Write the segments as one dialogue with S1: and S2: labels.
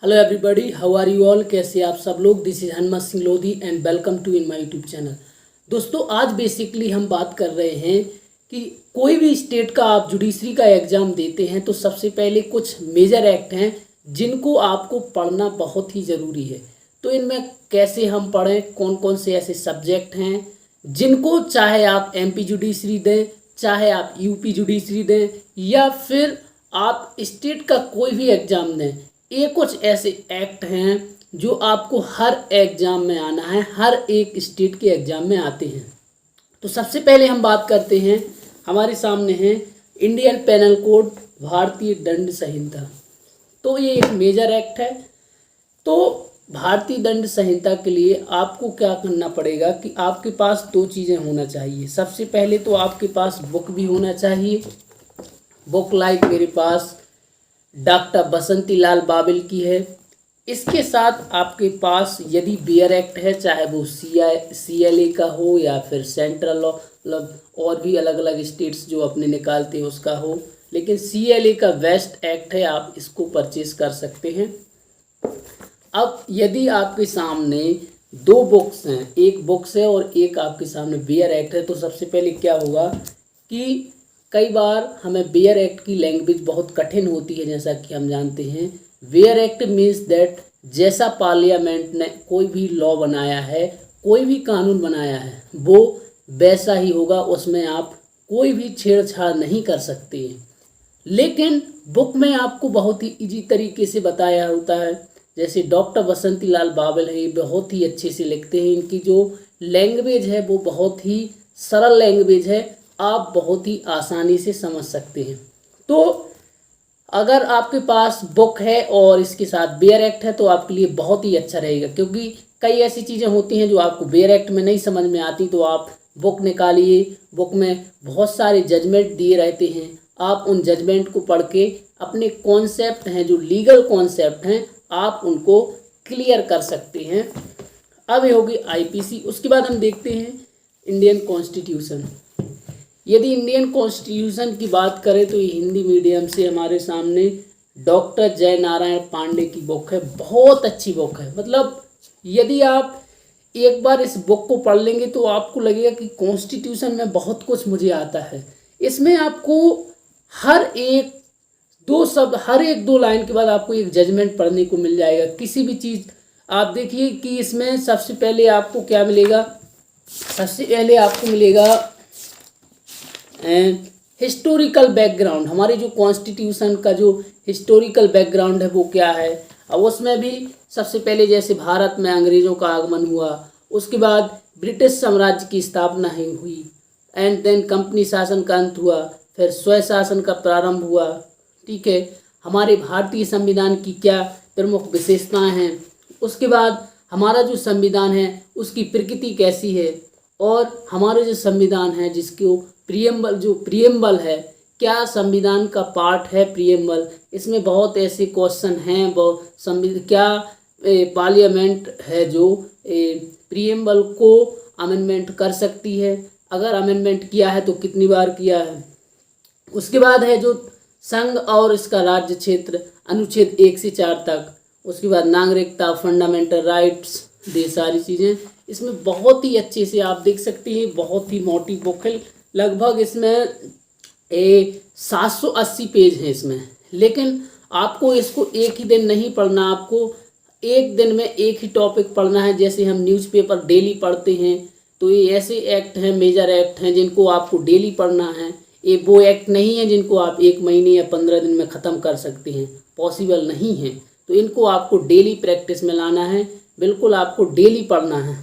S1: Hello everybody, how are you all. कैसे आप सब लोग। This is Hanumat Singh Lodhi and welcome to in my YouTube channel. दोस्तों, आज बेसिकली हम बात कर रहे हैं कि कोई भी स्टेट का आप जुडिशरी का एग्ज़ाम देते हैं तो सबसे पहले कुछ मेजर एक्ट हैं जिनको आपको पढ़ना बहुत ही ज़रूरी है। तो इनमें कैसे हम पढ़ें, कौन कौन से ऐसे सब्जेक्ट हैं जिनको चाहे आप एमपी जुडिशरी दें, चाहे आप यूपी जुडिशरी दें, या फिर आप स्टेट का कोई भी एग्ज़ाम दें, ये कुछ ऐसे एक्ट हैं जो आपको हर एग्ज़ाम में आना है, हर एक स्टेट के एग्ज़ाम में आते हैं। तो सबसे पहले हम बात करते हैं, हमारे सामने है इंडियन पेनल कोड, भारतीय दंड संहिता। तो ये एक मेजर एक्ट है। तो भारतीय दंड संहिता के लिए आपको क्या करना पड़ेगा कि आपके पास दो चीज़ें होना चाहिए। सबसे पहले तो आपके पास बुक भी होना चाहिए। बुक लाइक मेरे पास डॉक्टर बसंती लाल बाबिल की है। इसके साथ आपके पास यदि बियर एक्ट है, चाहे वो CLA का हो या फिर सेंट्रल लॉ, मतलब और भी अलग अलग स्टेट्स जो अपने निकालते हैं उसका हो, लेकिन CLA का बेस्ट एक्ट है, आप इसको परचेज कर सकते हैं। अब यदि आपके सामने दो बुक्स हैं, एक बुक्स है और एक आपके सामने बियर एक्ट है, तो सबसे पहले क्या होगा कि कई बार हमें बेयर एक्ट की लैंग्वेज बहुत कठिन होती है। जैसा कि हम जानते हैं, बेयर एक्ट मीन्स दैट जैसा पार्लियामेंट ने कोई भी लॉ बनाया है, कोई भी कानून बनाया है, वो वैसा ही होगा, उसमें आप कोई भी छेड़छाड़ नहीं कर सकते हैं। लेकिन बुक में आपको बहुत ही इजी तरीके से बताया होता है। जैसे डॉक्टर बसंती लाल बाबिल है, ये बहुत ही अच्छे से लिखते हैं। इनकी जो लैंग्वेज है वो बहुत ही सरल लैंग्वेज है, आप बहुत ही आसानी से समझ सकते हैं। तो अगर आपके पास बुक है और इसके साथ बेयर एक्ट है तो आपके लिए बहुत ही अच्छा रहेगा, क्योंकि कई ऐसी चीज़ें होती हैं जो आपको बेयर एक्ट में नहीं समझ में आती। तो आप बुक निकालिए, बुक में बहुत सारे जजमेंट दिए रहते हैं, आप उन जजमेंट को पढ़ के अपने कॉन्सेप्ट हैं, जो लीगल कॉन्सेप्ट हैं, आप उनको क्लियर कर सकते हैं। अब ये होगी IPC। उसके बाद हम देखते हैं इंडियन कॉन्स्टिट्यूशन। यदि इंडियन कॉन्स्टिट्यूशन की बात करें तो ये हिंदी मीडियम से हमारे सामने डॉक्टर जय नारायण पांडे की बुक है। बहुत अच्छी बुक है। मतलब यदि आप एक बार इस बुक को पढ़ लेंगे तो आपको लगेगा कि कॉन्स्टिट्यूशन में बहुत कुछ मुझे आता है। इसमें आपको हर एक दो लाइन के बाद आपको एक जजमेंट पढ़ने को मिल जाएगा। किसी भी चीज़ आप देखिए कि इसमें सबसे पहले आपको क्या मिलेगा, सबसे पहले आपको मिलेगा हिस्टोरिकल बैकग्राउंड। हमारे जो कॉन्स्टिट्यूशन का जो हिस्टोरिकल बैकग्राउंड है वो क्या है। अब उसमें भी सबसे पहले जैसे भारत में अंग्रेज़ों का आगमन हुआ, उसके बाद ब्रिटिश साम्राज्य की स्थापना हुई, एंड देन कंपनी शासन का अंत हुआ, फिर स्वशासन का प्रारंभ हुआ। ठीक है, हमारे भारतीय संविधान की क्या प्रमुख विशेषताएं हैं, उसके बाद हमारा जो संविधान है उसकी प्रकृति कैसी है, और हमारा जो संविधान है जिसको प्रियम्बल है, क्या संविधान का पार्ट है प्रियम्बल। इसमें बहुत ऐसे क्वेश्चन हैं, क्या पार्लियामेंट है जो प्रियम्बल को अमेंडमेंट कर सकती है, अगर अमेंडमेंट किया है तो कितनी बार किया है। उसके बाद है जो संघ और इसका राज्य क्षेत्र, अनुच्छेद 1 से 4 तक। उसके बाद नागरिकता, फंडामेंटल राइट्स, ये सारी चीज़ें इसमें बहुत ही अच्छे से आप देख सकते हैं। बहुत ही मोटी बुक है, लगभग इसमें 780 पेज हैं इसमें। लेकिन आपको इसको एक ही दिन नहीं पढ़ना, आपको एक दिन में एक ही टॉपिक पढ़ना है। जैसे हम न्यूज़पेपर डेली पढ़ते हैं, तो ये ऐसे एक्ट हैं, मेजर एक्ट हैं, जिनको आपको डेली पढ़ना है। ये वो एक्ट नहीं है जिनको आप 1 महीने या 15 दिन में ख़त्म कर सकते हैं, पॉसिबल नहीं है। तो इनको आपको डेली प्रैक्टिस में लाना है, बिल्कुल आपको डेली पढ़ना है।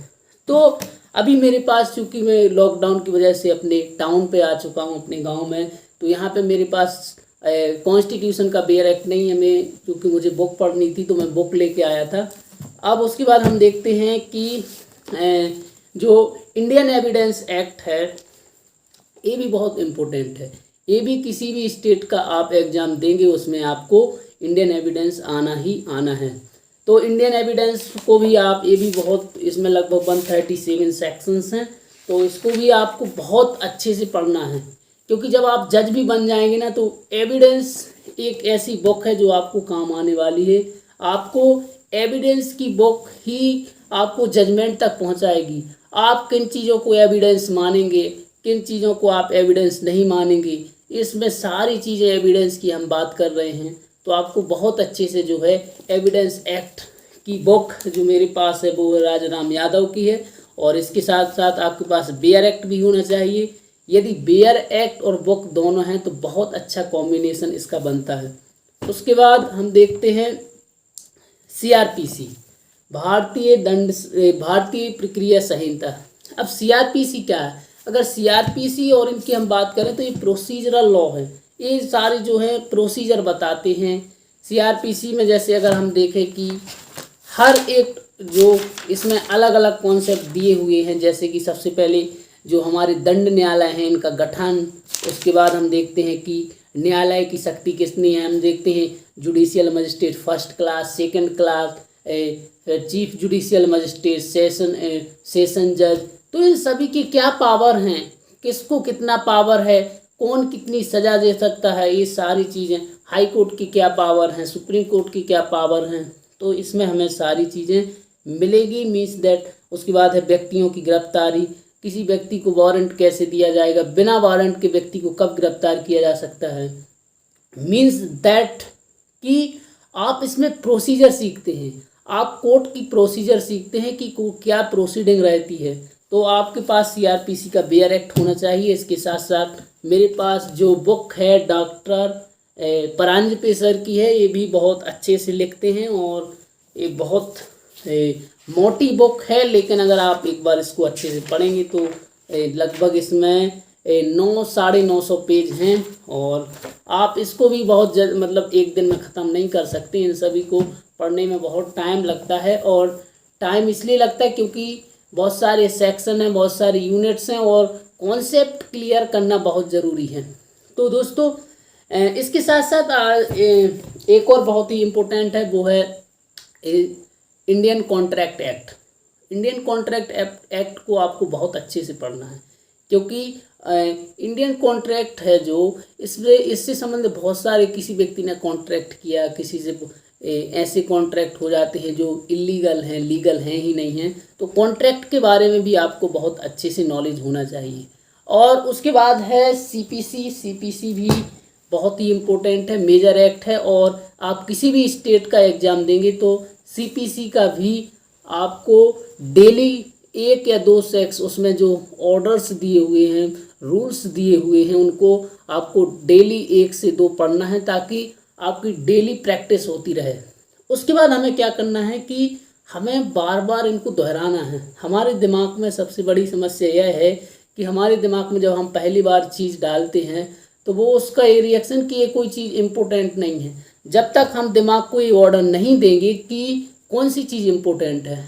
S1: तो अभी मेरे पास, चूँकि मैं लॉकडाउन की वजह से अपने टाउन पे आ चुका हूँ, अपने गांव में, तो यहाँ पे मेरे पास कॉन्स्टिट्यूशन का बेयर एक्ट नहीं है। मैं क्योंकि मुझे बुक पढ़नी थी तो मैं बुक लेके आया था। अब उसके बाद हम देखते हैं कि जो इंडियन एविडेंस एक्ट है, ये भी बहुत इम्पोर्टेंट है। ये भी किसी भी स्टेट का आप एग्ज़ाम देंगे उसमें आपको इंडियन एविडेंस आना ही आना है। तो इंडियन एविडेंस को भी आप, ये भी बहुत, इसमें लगभग 137 सेक्शंस हैं, तो इसको भी आपको बहुत अच्छे से पढ़ना है। क्योंकि जब आप जज भी बन जाएंगे ना, तो एविडेंस एक ऐसी बुक है जो आपको काम आने वाली है। आपको एविडेंस की बुक ही आपको जजमेंट तक पहुंचाएगी। आप किन चीज़ों को एविडेंस मानेंगे, किन चीज़ों को आप एविडेंस नहीं मानेंगे, इसमें सारी चीज़ें एविडेंस की हम बात कर रहे हैं। तो आपको बहुत अच्छे से जो है एविडेंस एक्ट की बुक जो मेरे पास है वो राजाराम यादव की है, और इसके साथ साथ आपके पास बेयर एक्ट भी होना चाहिए। यदि बेयर एक्ट और बुक दोनों हैं तो बहुत अच्छा कॉम्बिनेशन इसका बनता है। उसके बाद हम देखते हैं सीआरपीसी, भारतीय प्रक्रिया संहिता। अब सीआरपीसी क्या है? अगर सीआरपीसी और इनकी हम बात करें तो ये प्रोसीजरल लॉ है, ये सारे जो है प्रोसीजर बताते हैं। सीआरपीसी में जैसे अगर हम देखें कि हर एक जो इसमें अलग अलग कॉन्सेप्ट दिए हुए हैं, जैसे कि सबसे पहले जो हमारे दंड न्यायालय हैं इनका गठन, उसके बाद हम देखते हैं कि न्यायालय की शक्ति कितनी है, हम देखते हैं judicial magistrate first class, second class, chief judicial magistrate, session जज, तो इन सभी की क्या पावर हैं, किसको कितना पावर है, कौन कितनी सज़ा दे सकता है, ये सारी चीज़ें, हाई कोर्ट की क्या पावर हैं, सुप्रीम कोर्ट की क्या पावर हैं, तो इसमें हमें सारी चीज़ें मिलेगी। मीन्स दैट उसके बाद है व्यक्तियों की गिरफ्तारी, किसी व्यक्ति को वारंट कैसे दिया जाएगा, बिना वारंट के व्यक्ति को कब गिरफ्तार किया जा सकता है। मीन्स दैट कि आप इसमें प्रोसीजर सीखते हैं, आप कोर्ट की प्रोसीजर सीखते हैं कि क्या प्रोसीडिंग रहती है। तो आपके पास सीआरपीसी का बेयर एक्ट होना चाहिए। इसके साथ साथ मेरे पास जो बुक है डॉक्टर परांजपे सर की है, ये भी बहुत अच्छे से लिखते हैं और ये बहुत मोटी बुक है, लेकिन अगर आप एक बार इसको अच्छे से पढ़ेंगे तो लगभग इसमें 900-950 पेज हैं, और आप इसको भी बहुत मतलब एक दिन में ख़त्म नहीं कर सकते। इन सभी को पढ़ने में बहुत टाइम लगता है, और टाइम इसलिए लगता है क्योंकि बहुत सारे सेक्शन हैं, बहुत सारे यूनिट्स हैं, और कॉन्सेप्ट क्लियर करना बहुत ज़रूरी है। तो दोस्तों इसके साथ साथ एक और बहुत ही इम्पोर्टेंट है, वो है Indian contract act. Indian contract act को आपको बहुत अच्छे से पढ़ना है, क्योंकि इंडियन कॉन्ट्रैक्ट है जो इससे संबंधित बहुत सारे, किसी व्यक्ति ने कॉन्ट्रैक्ट किया किसी से, ऐसे कॉन्ट्रैक्ट हो जाते हैं जो इलीगल हैं, लीगल हैं ही नहीं हैं। तो कॉन्ट्रैक्ट के बारे में भी आपको बहुत अच्छे से नॉलेज होना चाहिए। और उसके बाद है सीपीसी भी बहुत ही इम्पोर्टेंट है, मेजर एक्ट है, और आप किसी भी स्टेट का एग्ज़ाम देंगे तो सीपीसी का भी आपको डेली 1 या 2 सेक्स, उसमें जो ऑर्डर्स दिए हुए हैं, रूल्स दिए हुए हैं, उनको आपको डेली 1 से 2 पढ़ना है, ताकि आपकी डेली प्रैक्टिस होती रहे। उसके बाद हमें क्या करना है कि हमें बार बार इनको दोहराना है। हमारे दिमाग में सबसे बड़ी समस्या यह है कि हमारे दिमाग में जब हम पहली बार चीज़ डालते हैं तो वो उसका ये रिएक्शन कि ये कोई चीज़ इम्पोर्टेंट नहीं है। जब तक हम दिमाग को ये ऑर्डर नहीं देंगे कि कौन सी चीज़ इम्पोर्टेंट है,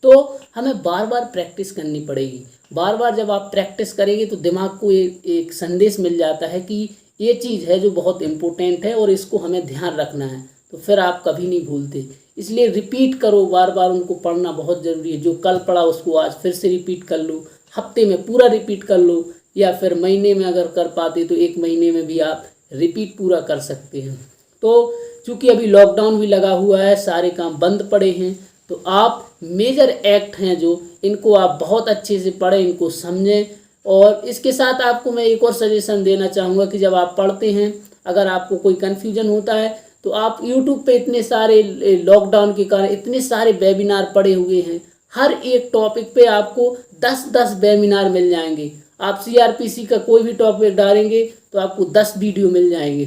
S1: तो हमें बार बार प्रैक्टिस करनी पड़ेगी। बार बार जब आप प्रैक्टिस करेंगे तो दिमाग को एक संदेश मिल जाता है कि ये चीज़ है जो बहुत इम्पोर्टेंट है और इसको हमें ध्यान रखना है, तो फिर आप कभी नहीं भूलते। इसलिए रिपीट करो, बार बार उनको पढ़ना बहुत ज़रूरी है। जो कल पढ़ा उसको आज फिर से रिपीट कर लो, हफ्ते में पूरा रिपीट कर लो, या फिर महीने में अगर कर पाते तो 1 महीने में भी आप रिपीट पूरा कर सकते हैं। तो चूँकि अभी लॉकडाउन भी लगा हुआ है, सारे काम बंद पड़े हैं, तो आप मेजर एक्ट हैं जो, इनको आप बहुत अच्छे से पढ़ें, इनको समझें। और इसके साथ आपको मैं एक और सजेशन देना चाहूँगा कि जब आप पढ़ते हैं, अगर आपको कोई कन्फ्यूजन होता है तो आप यूट्यूब पे इतने सारे, लॉकडाउन के कारण इतने सारे वेबिनार पड़े हुए हैं, हर एक टॉपिक पे आपको 10-10 वेबिनार मिल जाएंगे। आप सीआरपीसी का कोई भी टॉपिक डालेंगे तो आपको 10 वीडियो मिल जाएंगे।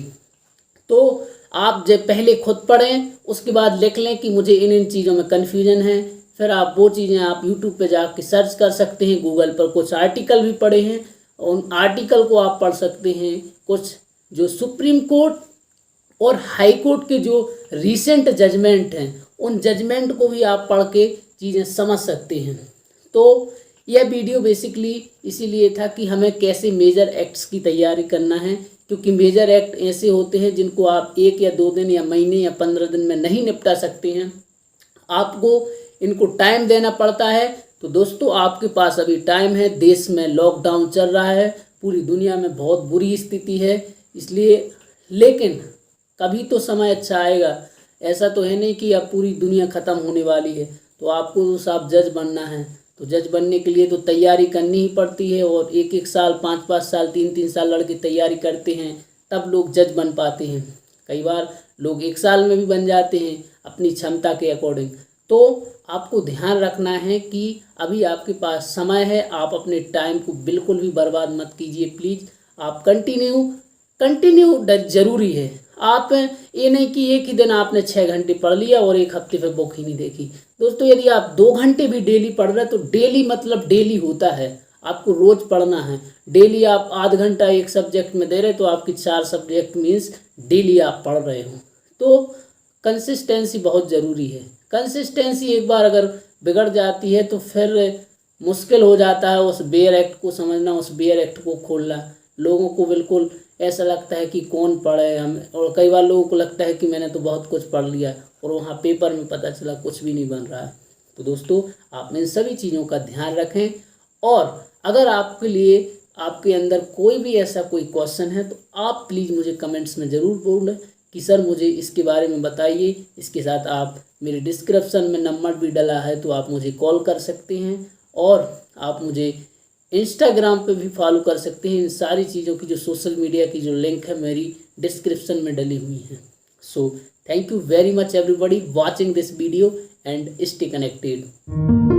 S1: तो आप जब पहले खुद पढ़ें, उसके बाद लिख लें कि मुझे इन चीज़ों में कन्फ्यूजन है, फिर आप वो चीज़ें आप यूट्यूब पे जाके सर्च कर सकते हैं। गूगल पर कुछ आर्टिकल भी पढ़े हैं, उन आर्टिकल को आप पढ़ सकते हैं। कुछ जो सुप्रीम कोर्ट और हाई कोर्ट के जो रीसेंट जजमेंट हैं, उन जजमेंट को भी आप पढ़ के चीज़ें समझ सकते हैं। तो यह वीडियो बेसिकली इसीलिए था कि हमें कैसे मेजर एक्ट्स की तैयारी करना है, क्योंकि मेजर एक्ट ऐसे होते हैं जिनको आप 1 या 2 दिन या महीने या 15 दिन में नहीं निपटा सकते हैं, आपको इनको टाइम देना पड़ता है। तो दोस्तों आपके पास अभी टाइम है, देश में लॉकडाउन चल रहा है, पूरी दुनिया में बहुत बुरी स्थिति है, इसलिए लेकिन कभी तो समय अच्छा आएगा। ऐसा तो है नहीं कि अब पूरी दुनिया ख़त्म होने वाली है तो आपको तो साहब जज बनना है। तो जज बनने के लिए तो तैयारी करनी ही पड़ती है, और 1-1 साल 5-5 साल 3-3 साल लड़के तैयारी करते हैं तब लोग जज बन पाते हैं। कई बार लोग 1 साल में भी बन जाते हैं अपनी क्षमता के अकॉर्डिंग। तो आपको ध्यान रखना है कि अभी आपके पास समय है, आप अपने टाइम को बिल्कुल भी बर्बाद मत कीजिए प्लीज़। आप कंटिन्यू ज़रूरी है। आप ये नहीं कि एक ही दिन आपने 6 घंटे पढ़ लिया और एक हफ्ते फिर बुक ही नहीं देखी। दोस्तों यदि आप 2 घंटे भी डेली पढ़ रहे हैं तो डेली मतलब डेली होता है, आपको रोज़ पढ़ना है। डेली आप आध घंटा एक सब्जेक्ट में दे रहे तो आपकी 4 सब्जेक्ट मीन्स डेली आप पढ़ रहे हो। तो कंसिस्टेंसी बहुत ज़रूरी है। कंसिस्टेंसी एक बार अगर बिगड़ जाती है तो फिर मुश्किल हो जाता है उस बेयर एक्ट को समझना, उस बेयर एक्ट को खोलना। लोगों को बिल्कुल ऐसा लगता है कि कौन पढ़े हम, और कई बार लोगों को लगता है कि मैंने तो बहुत कुछ पढ़ लिया और वहाँ पेपर में पता चला कुछ भी नहीं बन रहा है। तो दोस्तों आप इन सभी चीज़ों का ध्यान रखें, और अगर आपके लिए आपके अंदर कोई भी ऐसा कोई क्वेश्चन है तो आप प्लीज़ मुझे कमेंट्स में ज़रूर बोलें कि सर मुझे इसके बारे में बताइए। इसके साथ आप मेरे डिस्क्रिप्शन में नंबर भी डला है तो आप मुझे कॉल कर सकते हैं, और आप मुझे इंस्टाग्राम पे भी फॉलो कर सकते हैं। इन सारी चीज़ों की जो सोशल मीडिया की जो लिंक है मेरी डिस्क्रिप्शन में डली हुई है। So thank you very much everybody watching this video and stay connected.